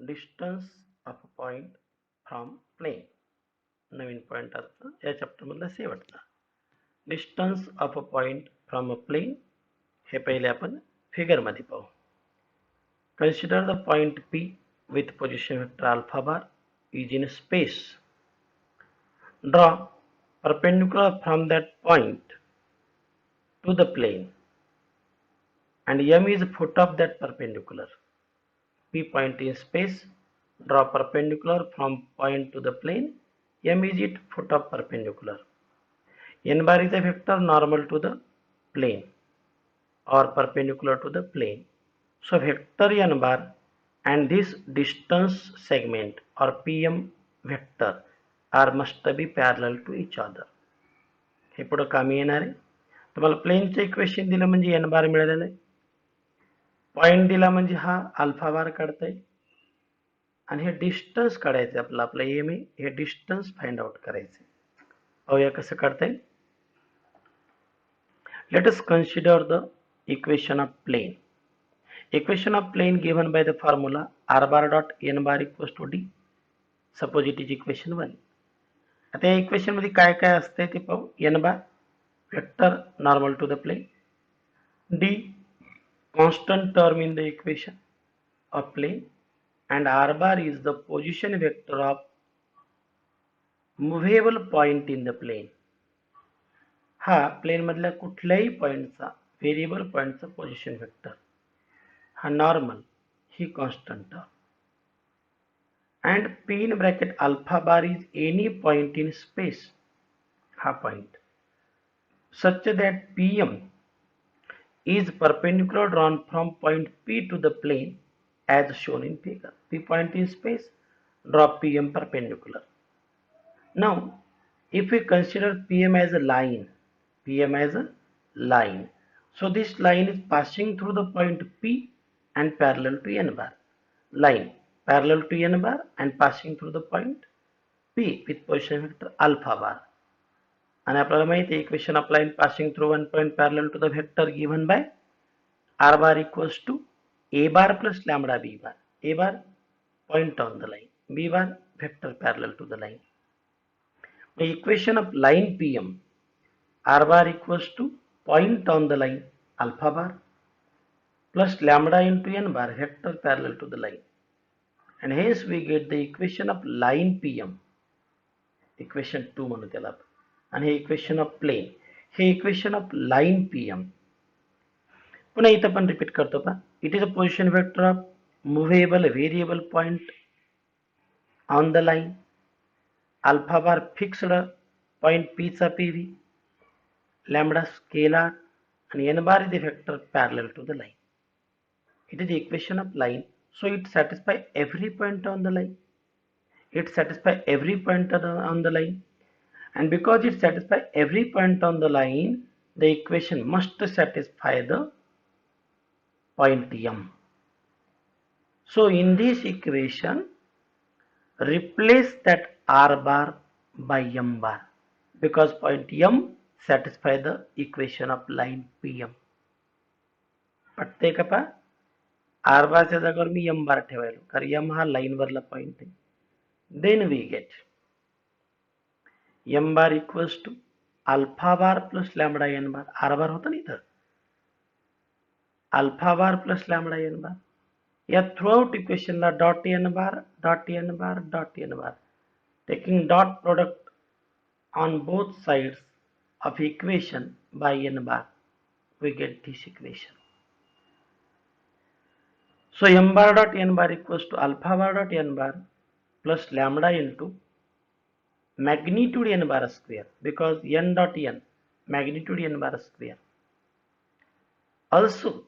Distance of point from plane. नवीन point आजचा या चॅप्टर मधला शेवटचा. Distance of a point from a plane हे पहिले आपण फिगर मध्ये पाहू. Consider the point P with position vector alpha bar is in space. Draw perpendicular from that point to the plane and M is foot of that perpendicular. P point in space, draw perpendicular from point to the plane, M is its foot of perpendicular. N bar is a vector normal to the plane or perpendicular to the plane. So vector N bar and this distance segment or PM vector are must be parallel to each other. हे पुढे कामी येणार आहे. तुम्हाला प्लेनचे equation दिलं म्हणजे N बार मिळालेलं आहे. Point दिला म्हणजे हा अल्फा बार काढता येईल आणि हे डिस्टन्स काढायचं आपलं एम आहे. हे डिस्टन्स फाइंड आउट करायचं. पाहूया कसं काढता येईल. Let us consider the equation of plane. Equation of plane given by the formula r bar dot n bar equals to d. Suppose it is equation 1. आता या इक्वेशन मध्ये काय काय असते ते पाहू. n bar vector normal to the plane, d constant term in the equation of plane, and r bar is the position vector of movable point in the plane. हा plane मधल्या कुठल्याही पॉइंटचा व्हेरिएबल पॉइंटचा पोझिशन वेक्टर. हा normal, he constant term. And P in bracket alpha bar is any point in space, ha point, such that PM is perpendicular drawn from point P to the plane as shown in figure. P point in space, draw PM perpendicular. Now, if we consider PM as a line, so this line is passing through the point P and parallel to N bar. Line parallel to N bar and passing through the point P with position vector alpha bar. आणि आपल्याला माहिती आहे equation of line passing through one point parallel to the vector given by r bar equals to a bar plus lambda b bar. A bar point on the line, b bar vector parallel to the line. The equation of line PM, r bar equals to point on the line alpha bar plus lambda into n bar vector parallel to the line, and hence we get the equation of line PM, equation 2 म्हणू त्याला. आणि हे equation of plane, हे equation of line PM. पुन्हा इथं पण repeat करतो पहा. It is a position vector of movable variable point on the line. Alpha bar fixed point P चा PV, लॅम्बडा स्केलर आणि n bar is the vector parallel to the line. It is the equation of line, so it satisfies every point on the line. It satisfies every point on the line, and because it satisfies every point on the line, the equation must satisfy the point M. So in this equation, replace that r bar by m bar because point M satisfy the equation of line PM. पटतंय का पहा. r bar च्या जागेवर मी m bar ठेवायलो कारण m हा line वरला point आहे. Then we get m bar equals to alpha bar plus lambda n bar. r bar होता ना इथं, alpha bar plus lambda n bar. या थ्रूआउट इक्वेशनला dot n bar, dot n bar, dot n bar, taking dot product on both sides of equation by n bar, we get this equation. So m bar dot n bar equals to alpha bar dot n bar plus lambda into magnitude n bar square, because n dot n magnitude n bar square. Also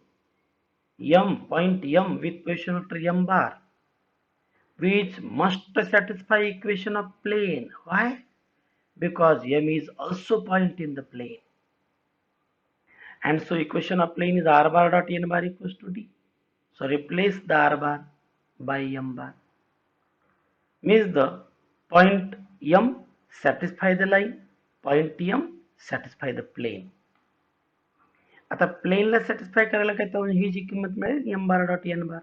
m point M with position vector m bar, which must satisfy equation of plane. Why? Because M is also point in the plane, and so equation of plane is r bar dot n bar equals to d. So replace the r bar by m bar. Means the point M satisfy the line, point M satisfy the plane. आता प्लेनला satisfy करायला काय तर ही जी किंमत मिळेल m bar dot n bar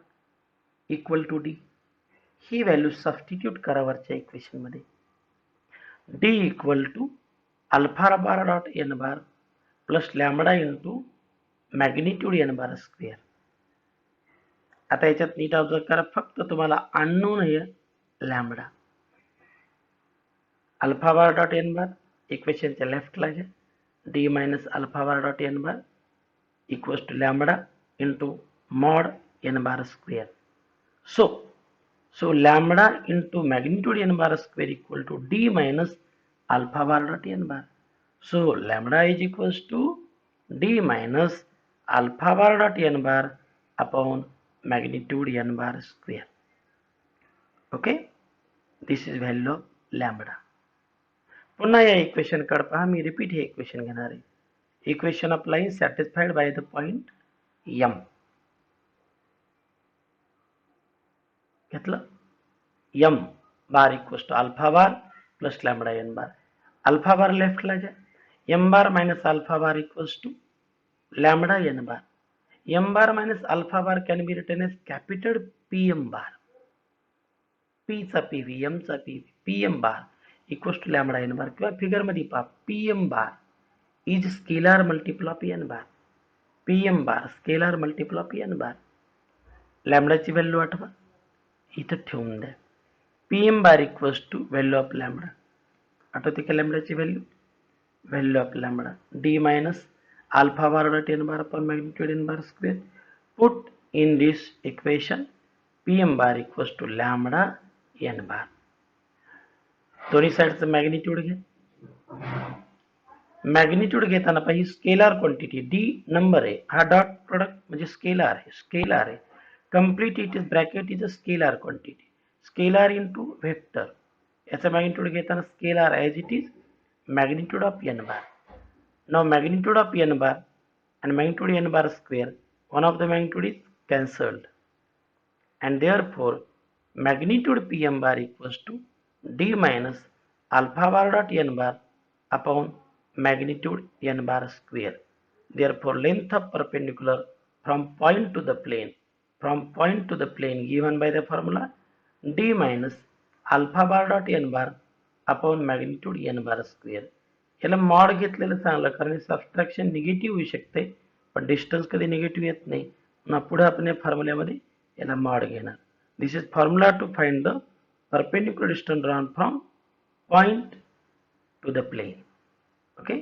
equal to d. ही value substitute करा वरच्या इक्वेशन मध्ये. D equal to alpha bar dot n bar plus lambda into magnitude n bar square. आता याच्यात नीट ऑब्झर्व करा, फक्त तुम्हाला अननोन आहे lambda. Alpha bar dot n bar इक्वेशनच्या लेफ्टला घ्या. D minus alpha bar dot n bar equals to lambda into mod n bar square. So lambda into magnitude n bar square equal to d minus alpha bar dot n bar. So lambda is equals to d minus alpha bar dot n bar upon magnitude n bar square. Okay, this is value of lambda. पुन्हा या equation कडे पहा, मी repeat हे equation घेणार आहे. Equation of line satisfied by the point m. घेतलं. m bar equals to alpha bar plus lambda n bar. Alpha bar लेफ्टला घ्या. m bar minus alpha bar equals to lambda n bar. m bar minus alpha bar can be written as capital pm bar. p चा pv, m चा pv, pm bar equals to lambda n bar. किंवा figure मध्ये पहा, pm bar is scalar multiple of n bar. pm bar scalar multiple of n bar. लॅम्बडाची value आठवा, इथं ठेवून द्या. pm bar equals to value of lambda. आठवते का लॅम्बडाची value? Value of lambda d minus alpha bar dot n bar upon magnitude n bar square. Put in this equation pm bar equals to lambda n bar. दोन्ही साईडचं magnitude घ्या. Magnitude घेताना पाहिजे scalar quantity D number आहे, हा dot product म्हणजे scalar आहे. Scalar आहे, complete it is bracket is a scalar quantity. Scalar into vector. याचा मॅग्निट्यूड घेताना scalar as it is magnitude of n bar. Now magnitude of n bar and magnitude n bar square, one of the magnitude is cancelled, and therefore magnitude pm bar equals to d minus alpha bar dot n bar upon magnitude n bar square. Therefore length of perpendicular from point to the plane given by the formula d minus alpha bar dot n bar upon magnitude n bar square. याला mod घेतलेलं चांगलं, कारण subtraction negative होऊ शकते, पण distance कधी negative येत नाही. पुन्हा पुढे आपण या फॉर्म्युल्यामध्ये याला मॉड घेणार. This is formula to find the perpendicular distance drawn from point to the plane. Okay,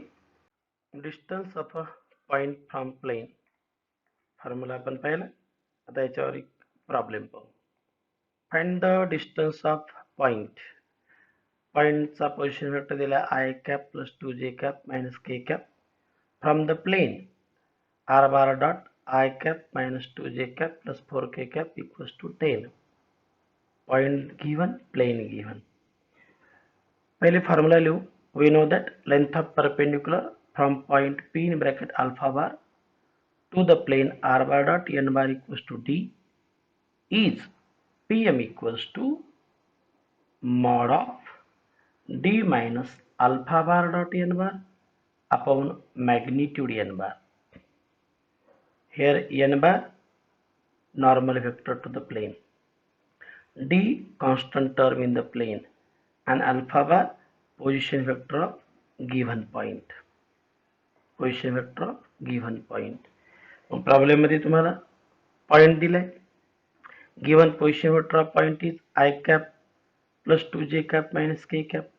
distance of a point from plane formula आपण पाहिला. आता याच्यावर एक प्रॉब्लेम पाहू. Find the distance of point. पॉइंटचा पोझिशन वेक्टर दिला i cap plus 2j cap minus k cap from the plane r bar dot i cap minus 2j cap plus 4k cap equals to 10. Point given, plane given. पहिले formula लिहू. We know that length of perpendicular from point p in bracket alpha bar to the plane r bar dot n bar equals to d is pm equals to mod of d minus alpha bar dot n bar upon magnitude n bar. Here n bar normal vector to the plane, d constant term in the plane, and alpha bar position vector of given point. Position vector of given point. Problem मध्ये तुम्हाला point दिलाय. Given position vector of point is I cap plus 2j cap minus k cap.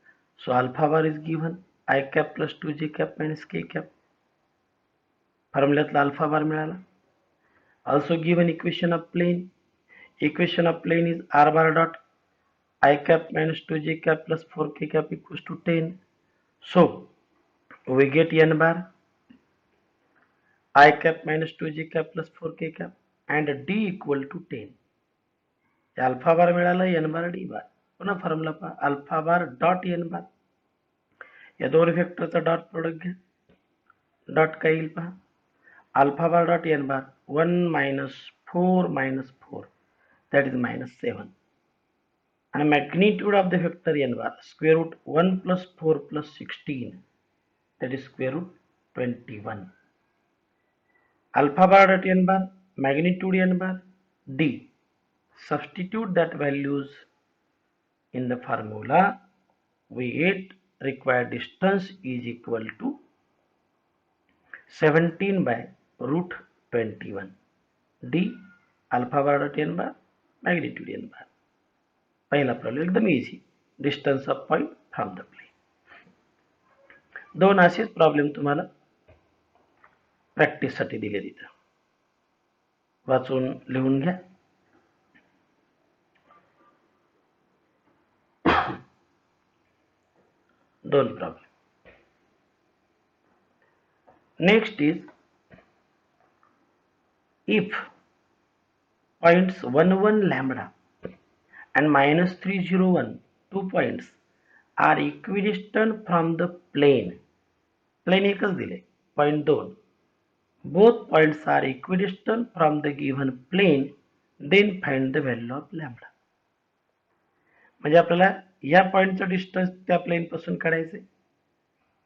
So alpha bar is given I cap plus 2j cap minus k cap. फॉर्म्युल्यातला alpha bar मिळाला. Also given equation of plane. Equation of plane is r bar dot I cap minus 2j cap plus 4k cap equals to 10. So we get n bar I cap minus 2j cap plus 4k cap and d equal to 10. Alpha bar मिळाला, n बार d बार. पुन्हा formula पहा, alpha bar dot n बार. या दोन वेक्टरचा dot product घ्या. Dot काय येईल पहा, alpha bar dot n bar 1 minus 4 minus 4 that is minus 7, and magnitude of the vector n bar square root 1 plus 4 plus 16 that is square root 21. Alpha bar dot n bar magnitude n bar d Substitute that values in the formula. We get required distance is equal to 17 by root 21 d alpha bar dot n bar magnitude n bar. पहिला problem एकदम easy, distance of point from the plane. दोन असेच problem तुम्हाला प्रॅक्टिससाठी दिले तिथं, वाचून लिहून घ्या. दोन problem. Next is if points 11 lambda and minus 301, 2 points, are equidistant from the plane. Plane एकच दिले, point 2. Both points are equidistant from the given plane, then find the value of lambda. म्हणजे आपल्याला या पॉइंटचं डिस्टन्स त्या plane पासून काढायचे,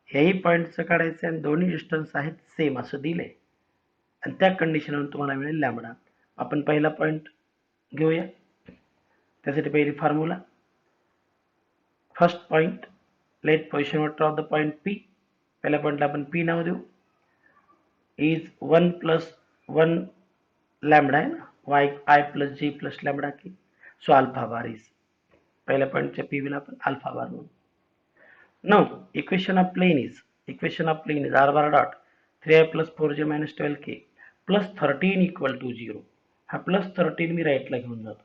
याही पॉइंटचं काढायचं आणि दोन्ही डिस्टन्स आहेत सेम असं दिले आणि त्या कंडिशनवर तुम्हाला मिळेल लॅम्बडा. आपण पहिला पॉइंट घेऊया. त्यासाठी पहिली formula, first point let position vector of the point P. पहिल्या पॉइंटला आपण पी नाव देऊ. इज 1 प्लस 1 लॅम्बडा आहे ना, वाय I plus ji plus lambda की. सो अल्फा बार इज, पहिल्या पॉइंटच्या पी ला आपण अल्फा बार म्हणू. Now equation of plane is r bar dot 3i plus 4j minus 12k plus 13 equal to 0. हा plus 13 मी राईटला घेऊन जातो.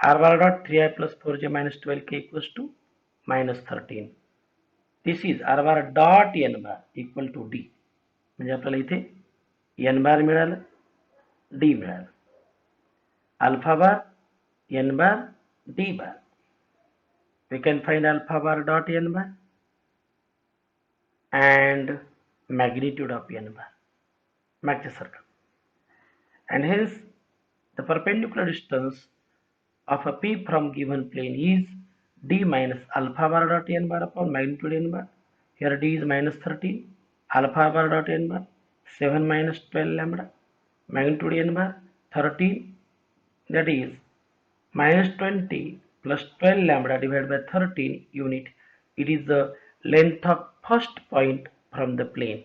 R bar dot 3i plus 4j minus 12k equals to minus 13. This is r bar dot n bar equal to D. म्हणजे आपल्याला इथे n bar मिळालं, D मिळालं. Alpha bar, n bar, D bar. We can find alpha bar dot n bar and magnitude of n bar. Match the circle. And hence the perpendicular distance of a p from given plane is d minus alpha bar dot n bar upon magnitude n bar. Here d is minus 13, alpha bar dot n bar 7 minus 12 lambda, magnitude n bar 13, that is minus 20 plus 12 lambda divided by 13 unit. It is the length of first point from the plane.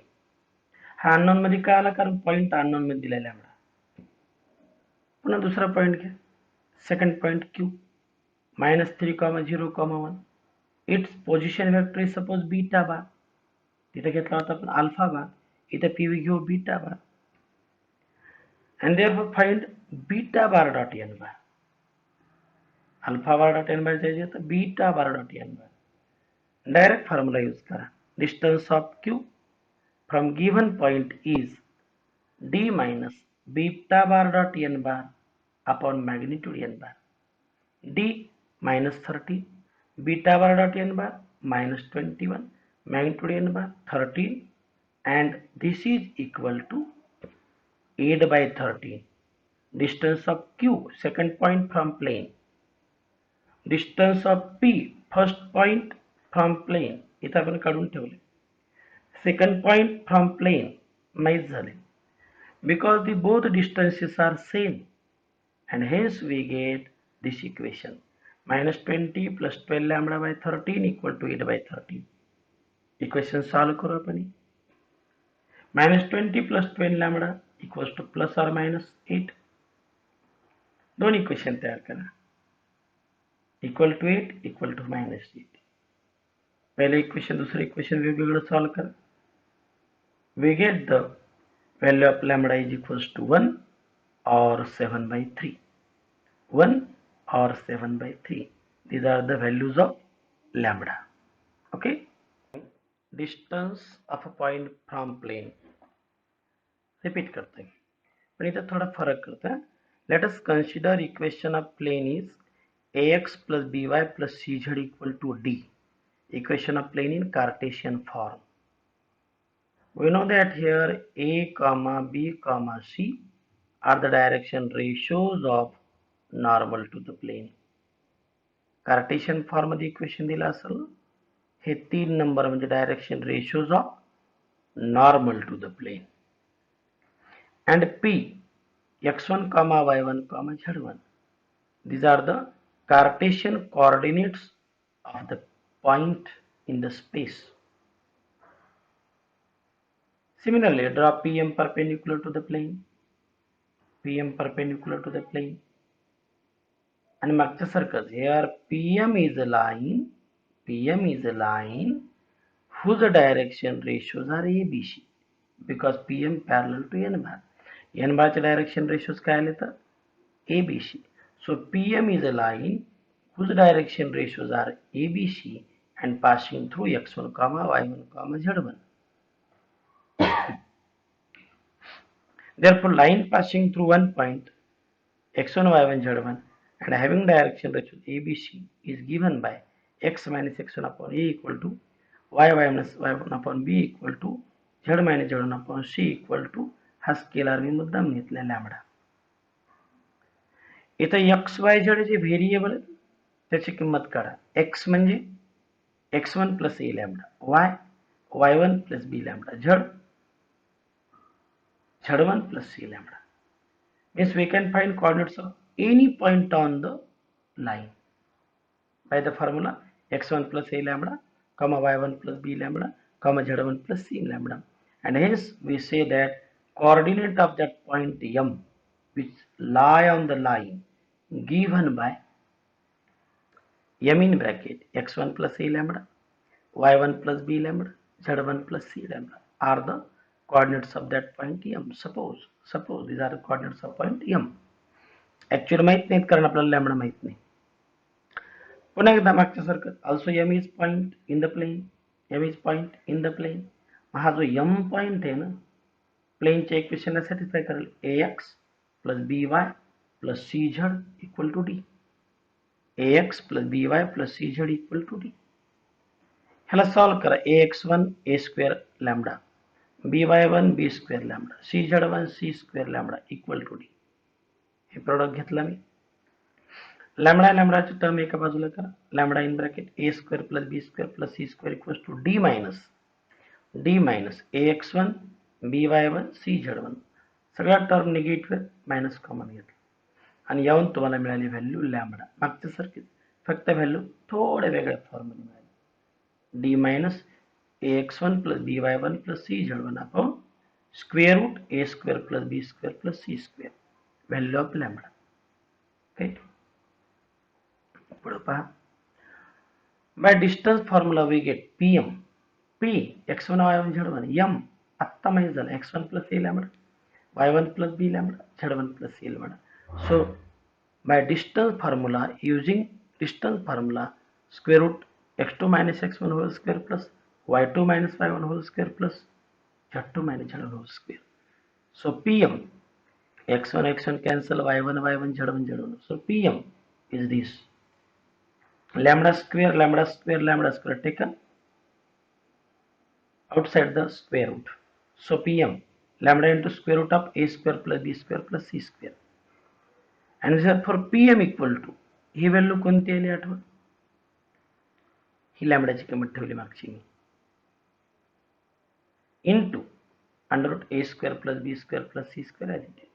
हा unknown मध्ये का आला, कारण point unknown मध्ये दिला lambda. पुन्हा दुसरा पॉइंट घ्या, second point q minus 3,0,1. Its position vector is suppose beta bar. तिथे घेतला होता आपण अल्फा बार, इथे पीव्ही घेऊ beta bar. And therefore find beta bar dot n bar. Alpha bar dot n bar चाहिए तो beta bar dot n bar. Direct formula use करा. Distance of q from given point is d minus beta bar dot n bar upon magnitude n bar. D minus 30, beta bar dot n bar minus 21, magnitude n bar 13, and this is equal to 8 by 13. Distance of Q, second point from plane. Distance of P, first point from plane. इथं आपण काढून ठेवले. Second point from plane माहित झाले. Because the both distances are same, and hence we get this equation. Minus 20 plus 12 lambda by 13 equal to 8 by 13. Equation solve करू आपण. Minus 20 plus 12 lambda equals to plus or minus 8. दोन equation तयार करा. Equal to 8 equal to minus 8. पहले equation दूसरे equation वेगवेगळं solve करा. We get the value of lambda is equals to 1 और 7 by 3. 1 और 7 by 3. These are the values of lambda. Okay. Distance of a point from plane. Repeat करते हैं, पण इथं थोड़ा फरक करते हैं. Let us consider equation of plane is ax plus by plus cz equal to d. Equation of plane in Cartesian form. We know that here a comma b comma c are the direction ratios of normal to the plane. Cartesian form मध्ये equation दिला असेल, हे 3 number म्हणजे direction ratios of normal to the plane. And p x1 comma y1 comma z1. These are the Cartesian coordinates of the point in the space. Similarly, draw PM perpendicular to the plane. PM perpendicular to the plane. And mark the circles. Here PM is a line. PM is a line whose direction ratios are ABC. Because PM parallel to n bar. n bar direction ratios काय आले तर ABC. So PM is a line whose direction ratios are ABC and passing through x1 comma y1 comma z1. Therefore, line passing through one point x1 y1 z1 and having direction ratios ABC is given by x minus x1 upon a equal to y minus y1 upon b equal to z minus z1 upon c equal to हा scalar मी मुद्दाम घेतला lambda. इथं x y z जे variable आहेत त्याची किंमत काढा. एक्स म्हणजे x1 plus a lambda, y y1 plus b lambda, z1 plus c lambda. Means we can find coordinates of any point on the line by the formula x1 plus a lambda, comma y1 plus b lambda, comma z1 plus c lambda. And hence we say that coordinate of that point m which lie on the line given by m in bracket x1 plus a lambda, y1 plus b lambda, z1 plus c lambda are the coordinates of that point m. Suppose these are the coordinates of point m. Actually माहित नाहीत कारण आपल्याला lambda माहित नाही. पुन्हा एकदा मागच्या सारखं also m is point in the plane. m is point in the plane. हा जो m पॉइंट आहे ना प्लेनच्या इक्वेशनला सॅटिस्फाय करेल ax plus by plus cz equal to d. ax plus by plus cz equal to d. ह्याला solve करा. ax1 a square lambda, by1 b square lambda, cz1 c square lambda equal to d. हे product घेतला मी. Lambda लॅम्बडाची term एका बाजूला करा. Lambda in bracket a square plus b square plus c square equals to d minus ax1 by1 cz1. सगळ्या term negative minus common घेतला आणि यावरून तुम्हाला मिळाली व्हॅल्यू लॅम्बडा. मागच्या सारखीच फक्त व्हॅल्यू थोड्या वेगळ्या फॉर्ममध्ये मिळाली. d minus ax1 plus by1 plus cz1 upon square root a square plus b square plus c square. Value of lambda. Okay. पुढे पहा. By distance formula we get pm. p x1 y1 z1 m आत्ता माहित झालं x1 plus a lambda, y1 plus b lambda, z1 plus c lambda. So by distance formula, using distance formula, square root x2 minus x1 whole square plus y2 minus y1 whole square plus z2 minus z1 whole square. So pm x1 cancel, y1 z1 z1. So pm is this lambda square taken outside the square root. So pm lambda into square root of a square plus b square plus c square. And for pm equal to ही value कोणती आली आठवा. ही लॅम्बडाची किंमत ठेवली मागची मी into under root a square plus b square plus c square additive.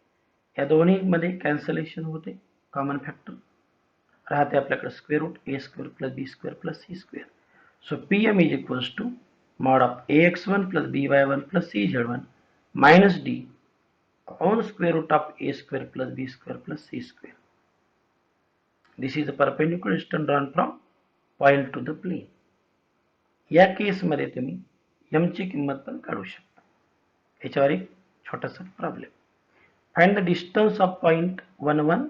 या दोन्ही मध्ये कॅन्सलेशन होते. कॉमन फॅक्टर राहते आपल्याकडे square root a square plus b square plus c square. So p m is equals to mod of ax1 plus by1 plus cz1 minus d upon square root of a square plus b square plus c square. This is the perpendicular distance drawn from point to the plane. या केसमध्ये तुम्ही m ची किंमत पण काढू शकता. याच्यावर एक छोटासा problem. Find the distance of point 1 1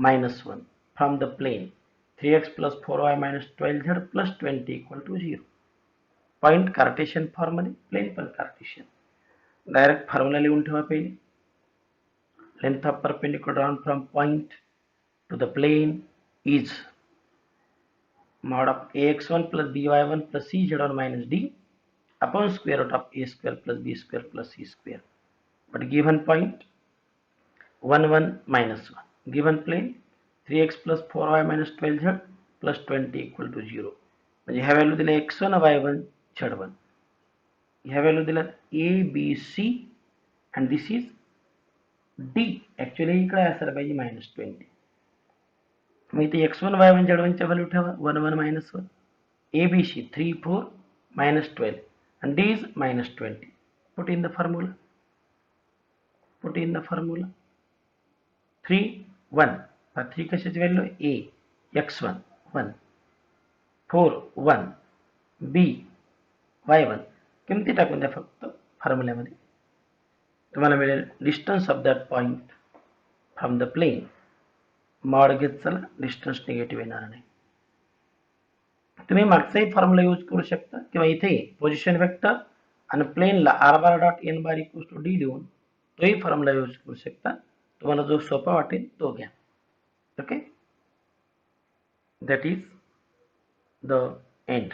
minus 1 from the plane 3x plus 4y minus 12z plus 20 equal to 0. Point Cartesian form मध्ये, प्लेन पण कार्टेशियन. डायरेक्ट फॉर्म्युला लिहून ठेवा पहिली. Length of perpendicular drawn from point to the plane is mod of ax1 plus by1 plus cz1 minus d upon square root of a square plus b square plus c square. But given point 1 1 minus 1, given plane 3x plus 4y minus 12z plus 20 equal to 0. म्हणजे ह्या value दिल्या x1 y1 z1. ह्या value दिल्या a b c and this is D actually इकडे असायला पाहिजे -20. मग इथे x1 y1 z1 च्या व्हॅल्यू ठेवा 1 1 -1 ABC 3 4 -12 and D is -20. Put in the formula. 3 1. 3 कशाची value A x1 1 4 1 B y1 किमती टाकून द्या फक्त फॉर्म्युल्यामध्ये. तुम्हाला मिळेल distance of that point from the plane. Mod घेत चला, डिस्टन्स निगेटिव्ह येणार नाही. तुम्ही मागचाही फॉर्म्युला यूज करू शकता किंवा इथे पोझिशन वेक्टर आणि प्लेनला r bar dot n bar equals to d देऊन तोही फॉर्म्युला यूज करू शकता. तुम्हाला जो सोपा वाटेल तो घ्या. Okay, that is the end.